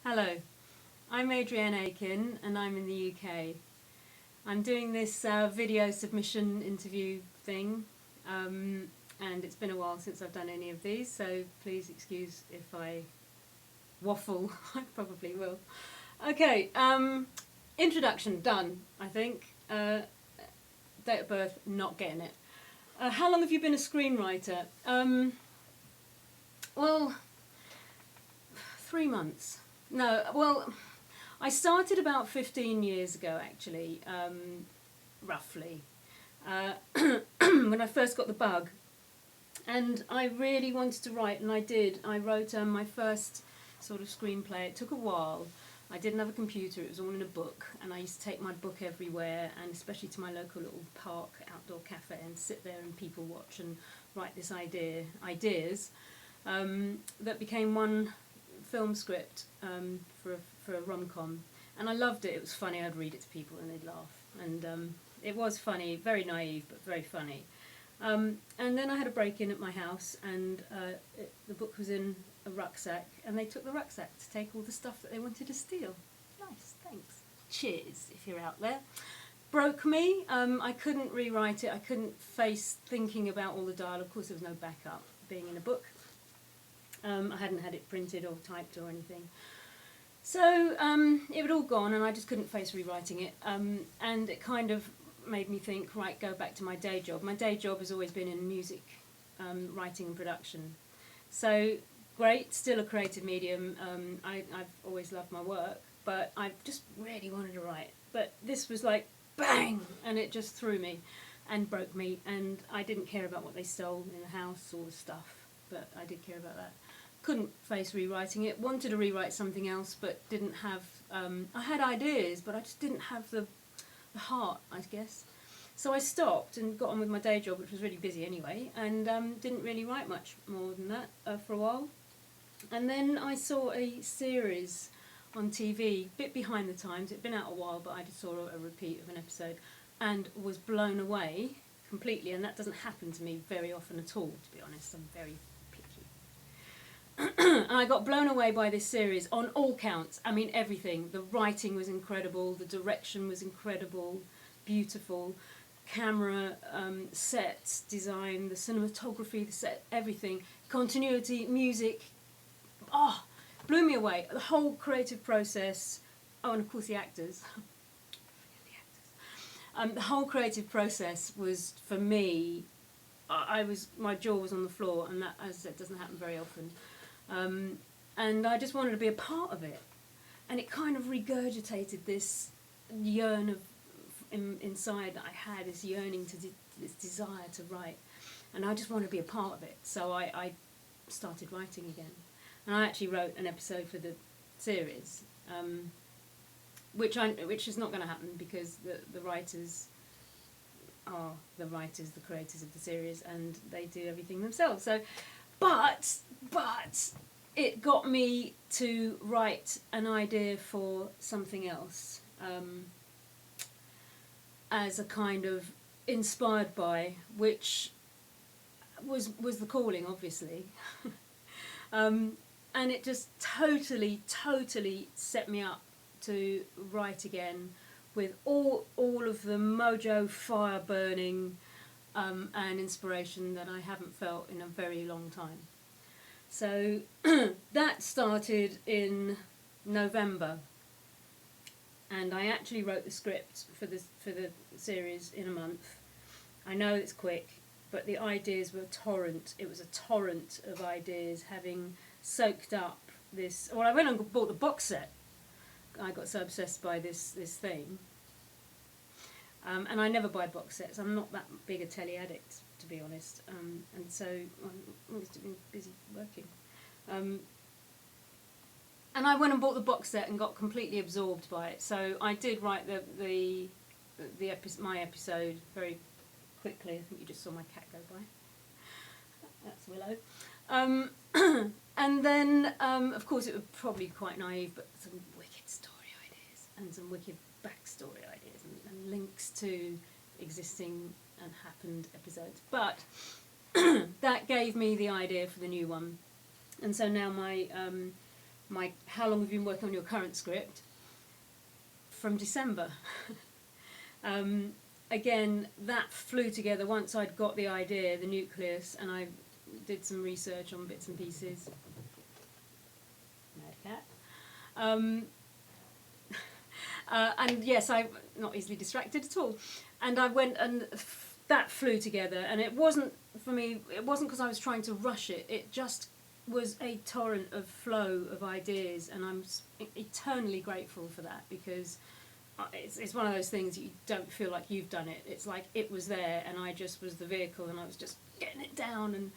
Hello, I'm Adrienne Aiken and I'm in the UK. I'm doing this video submission interview thing and it's been a while since I've done any of these, so please excuse if I waffle. I probably will. Okay, introduction done, I think. Date of birth, not getting it. How long have you been a screenwriter? Well, 3 months. No, well, I started about 15 years ago, actually, roughly, when I first got the bug. And I really wanted to write, and I did. I wrote my first sort of screenplay. It took a while. I didn't have a computer, it was all in a book, and I used to take my book everywhere, and especially to my local little park, outdoor cafe, and sit there and people watch and write this ideas that became one film script for a rom-com, and I loved it. It was funny. I'd read it to people and they'd laugh, and it was funny, very naive but very funny. And then I had a break-in at my house, and the book was in a rucksack, and they took the rucksack to take all the stuff that they wanted to steal. Nice, thanks. Cheers, if you're out there. Broke me. I couldn't rewrite it. I couldn't face thinking about all the dialogue. Of course, there was no backup being in a book. I hadn't had it printed or typed or anything. So it had all gone, and I just couldn't face rewriting it. And it kind of made me think, right, go back to my day job. My day job has always been in music, writing and production. So great, still a creative medium. I've always loved my work, but I just really wanted to write. But this was like, bang, and it just threw me and broke me. And I didn't care about what they stole in the house or the stuff, but I did care about that. Couldn't face rewriting it, wanted to rewrite something else, but didn't have, I had ideas, but I just didn't have the heart, I guess. So I stopped and got on with my day job, which was really busy anyway, and didn't really write much more than that for a while. And then I saw a series on TV, a bit behind the times. It'd been out a while, but I just saw a repeat of an episode and was blown away completely, and that doesn't happen to me very often at all, to be honest. I'm very picky. And I got blown away by this series on all counts. I mean, everything. The writing was incredible, the direction was incredible, beautiful, camera, sets, design, the cinematography, the set, everything, continuity, music. Oh, blew me away. The whole creative process. Oh, and of course the actors. The whole creative process was, for me, my jaw was on the floor, and that, as I said, doesn't happen very often. And I just wanted to be a part of it, and it kind of regurgitated this yearn of inside that I had, this yearning to this desire to write, and I just wanted to be a part of it. So I started writing again, and I actually wrote an episode for the series, which is not going to happen because the writers are the creators of the series, and they do everything themselves. So, but it got me to write an idea for something else, as a kind of inspired by, which was the calling, obviously. And it just totally set me up to write again with all of the mojo, fire burning, and inspiration that I haven't felt in a very long time. So that started in November, and I actually wrote the script for the series in a month. I know it's quick, but the ideas were a torrent. It was a torrent of ideas, having soaked up this. Well, I went and bought the box set. I got so obsessed by this thing. And I never buy box sets. I'm not that big a telly addict, to be honest. And so I'm always been busy working. And I went and bought the box set and got completely absorbed by it. So I did write my episode very quickly. I think you just saw my cat go by. That's Willow. And then, of course, it was probably quite naive, but some wicked story ideas and some wicked backstory ideas and links to existing and happened episodes. But that gave me the idea for the new one. And so now how long have you been working on your current script? From December. Again, that flew together once I'd got the idea, the nucleus, and I did some research on bits and pieces. Mad cat. And yes, I'm not easily distracted at all. And I went, and that flew together. And it wasn't, for me, it wasn't because I was trying to rush it. It just was a torrent of flow of ideas. And I'm eternally grateful for that, because it's one of those things you don't feel like you've done it. It's like it was there, and I just was the vehicle, and I was just getting it down, and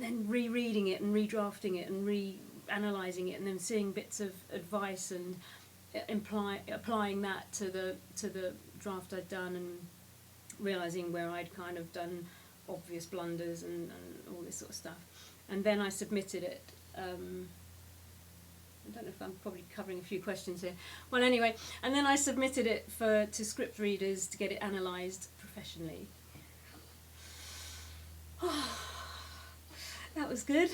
then rereading it and redrafting it and reanalyzing it, and then seeing bits of advice and applying that to the draft I'd done, and realizing where I'd kind of done obvious blunders and all this sort of stuff. And then I submitted it. I don't know if I'm probably covering a few questions here. Well, anyway, and then I submitted it to script readers to get it analysed professionally. That was good.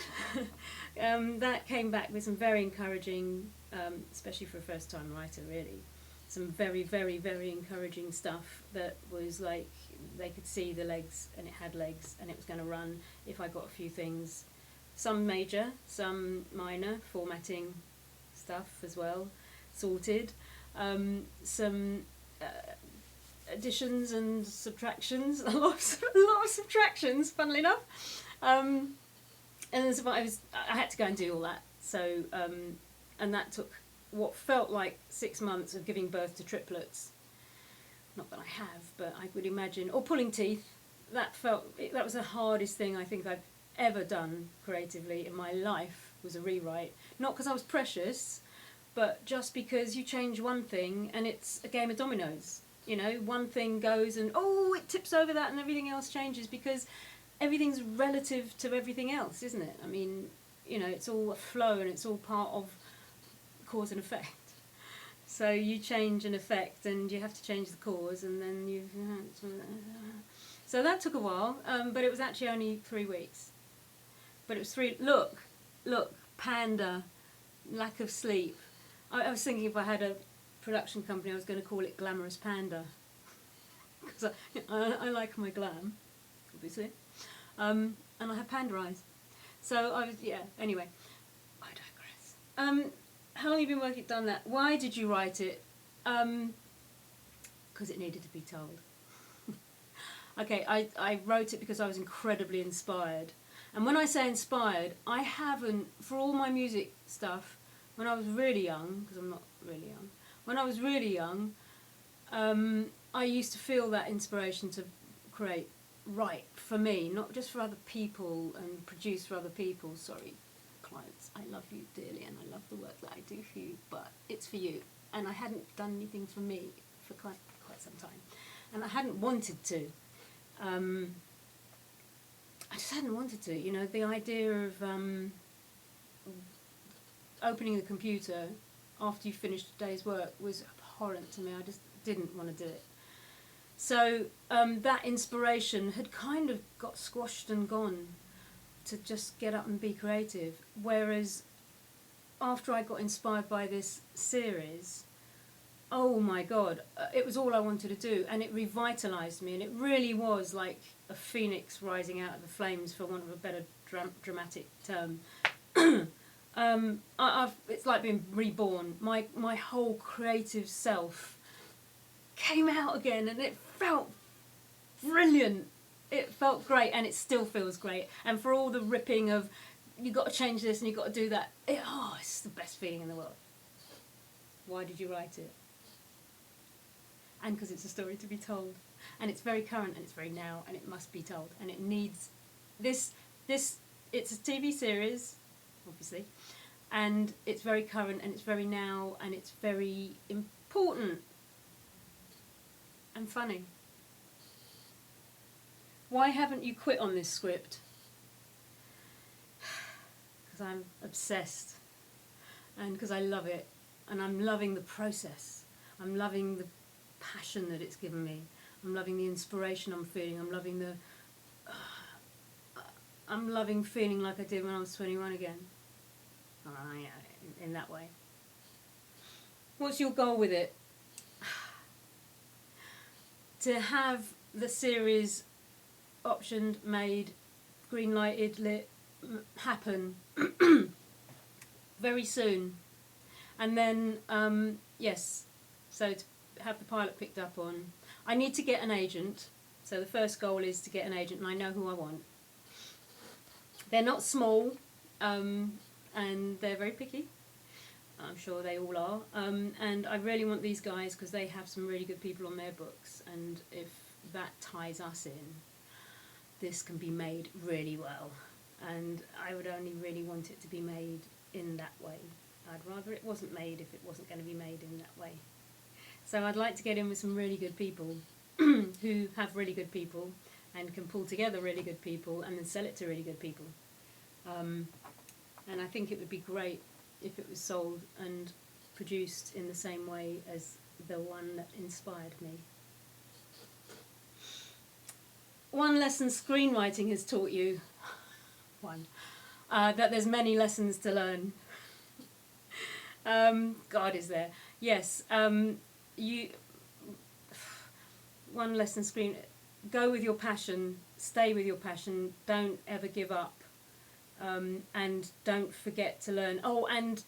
That came back with some very encouraging, especially for a first-time writer, really, some very, very, very encouraging stuff that was like they could see the legs, and it had legs, and it was going to run if I got a few things, some major, some minor, formatting stuff as well, sorted, some additions and subtractions, a lot of subtractions, funnily enough, and I had to go and do all that. So and that took what felt like 6 months of giving birth to triplets. Not that I have, but I would imagine, or pulling teeth. That was the hardest thing I think I've ever done creatively in my life, was a rewrite. Not because I was precious, but just because you change one thing and it's a game of dominoes. You know, one thing goes and it tips over that, and everything else changes, because everything's relative to everything else, isn't it? I mean, you know, it's all a flow, and it's all part of cause and effect. So you change an effect, and you have to change the cause, and then so that took a while, but it was actually only 3 weeks. But it was look, panda, lack of sleep. I was thinking if I had a production company, I was going to call it Glamorous Panda, because I like my glam, obviously, and I have panda eyes. So anyway, I digress. How long have you been done that? Why did you write it? Because it needed to be told. Okay, I wrote it because I was incredibly inspired. And when I say inspired, I haven't, for all my music stuff, when I was really young, because I'm not really young, when I was really young, I used to feel that inspiration to write for me, not just for other people and produce for other people. Sorry, clients, I love you dearly, and I love the work that I do for you, but it's for you. And I hadn't done anything for me for quite some time. And I hadn't wanted to. I just hadn't wanted to, you know, the idea of opening the computer after you finished a day's work was abhorrent to me. I just didn't want to do it. So that inspiration had kind of got squashed and gone to just get up and be creative. Whereas after I got inspired by this series, oh my God, it was all I wanted to do, and it revitalised me, and it really was like a phoenix rising out of the flames, for want of a better dramatic term. It's like being reborn. My whole creative self came out again, and it felt brilliant. It felt great, and it still feels great. And for all the ripping of, you've got to change this and you've got to do that, it's the best feeling in the world. Why did you write it? And because it's a story to be told. And it's very current, and it's very now, and it must be told. And it needs this, it's a TV series, obviously, and it's very current, and it's very now, and it's very important and funny. Why haven't you quit on this script? Because I'm obsessed, and because I love it, and I'm loving the process. I'm loving the passion that it's given me. I'm loving the inspiration I'm feeling. I'm loving feeling like I did when I was 21 again. in that way. What's your goal with it? To have the series optioned, made, green-lighted, lit, happen very soon. And then, yes, so to have the pilot picked up on. I need to get an agent. So the first goal is to get an agent, and I know who I want. They're not small, and they're very picky. I'm sure they all are. And I really want these guys because they have some really good people on their books. And if that ties us in, this can be made really well. And I would only really want it to be made in that way. I'd rather it wasn't made if it wasn't going to be made in that way. So I'd like to get in with some really good people who have really good people and can pull together really good people and then sell it to really good people. And I think it would be great if it was sold and produced in the same way as the one that inspired me. One lesson screenwriting has taught you, that there's many lessons to learn. God is there. Yes, one lesson go with your passion, stay with your passion, don't ever give up, and don't forget to learn. Oh, and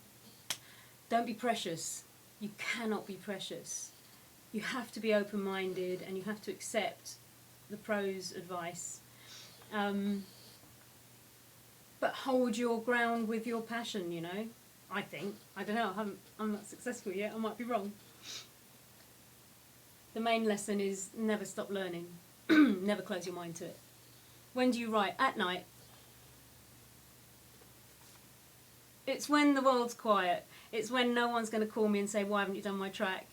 don't be precious. You cannot be precious. You have to be open-minded and you have to accept the pros' advice. But hold your ground with your passion, you know. I think. I don't know. I'm not successful yet. I might be wrong. The main lesson is never stop learning. Never close your mind to it. When do you write? At night. It's when the world's quiet. It's when no one's going to call me and say, why haven't you done my track?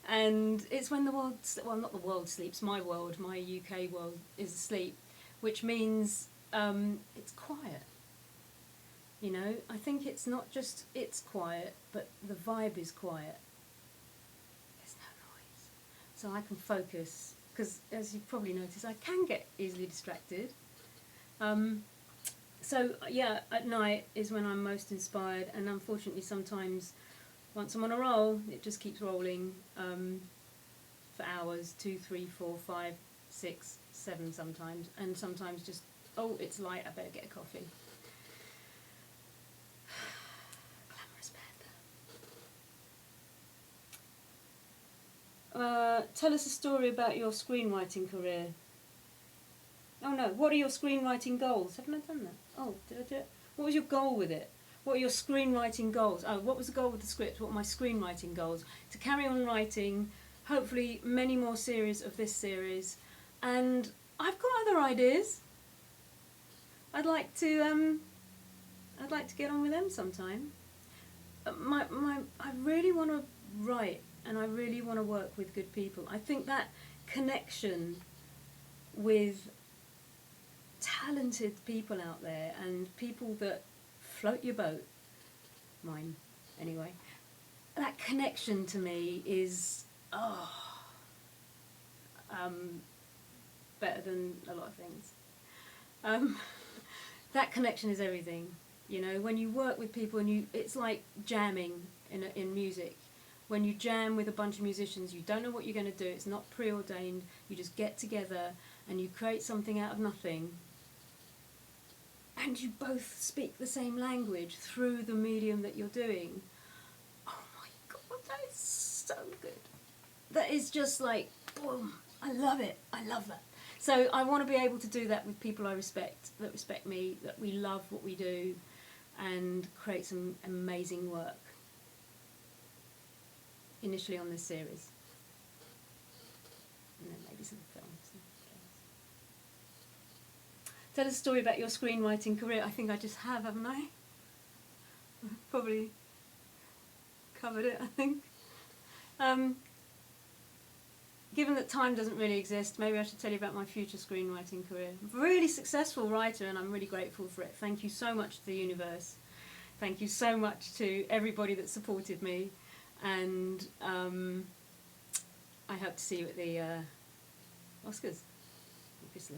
And it's when the world, well, not the world sleeps, my world, my UK world is asleep, which means it's quiet. You know, I think it's not just it's quiet, but the vibe is quiet. There's no noise. So I can focus, because as you've probably noticed, I can get easily distracted. So yeah, at night is when I'm most inspired, and unfortunately sometimes once I'm on a roll, it just keeps rolling for hours, 2, 3, 4, 5, 6, 7 sometimes, and sometimes just, oh, it's light, I better get a coffee. Glamorous panda. Tell us a story about your screenwriting career. Oh no, what are your screenwriting goals? Haven't I done that? Oh, did I do it? What was your goal with it? What are your screenwriting goals? Oh, what was the goal with the script? What are my screenwriting goals? To carry on writing, hopefully many more series of this series. And I've got other ideas. I'd like to get on with them sometime. I really want to write, and I really want to work with good people. I think that connection with talented people out there and people that float your boat, mine anyway, that connection to me is better than a lot of things. That connection is everything, you know. When you work with people and it's like jamming in music. When you jam with a bunch of musicians, you don't know what you're going to do, it's not preordained, you just get together and you create something out of nothing. And you both speak the same language through the medium that you're doing. Oh my God, that is so good. That is just like, boom, I love it. I love that. So I want to be able to do that with people I respect, that respect me, that we love what we do, and create some amazing work. Initially on this series. And then maybe some films. Tell us a story about your screenwriting career. I think I just have, haven't I? I've probably covered it, I think. Given that time doesn't really exist, maybe I should tell you about my future screenwriting career. I'm a really successful writer and I'm really grateful for it. Thank you so much to the universe. Thank you so much to everybody that supported me. And I hope to see you at the Oscars, obviously.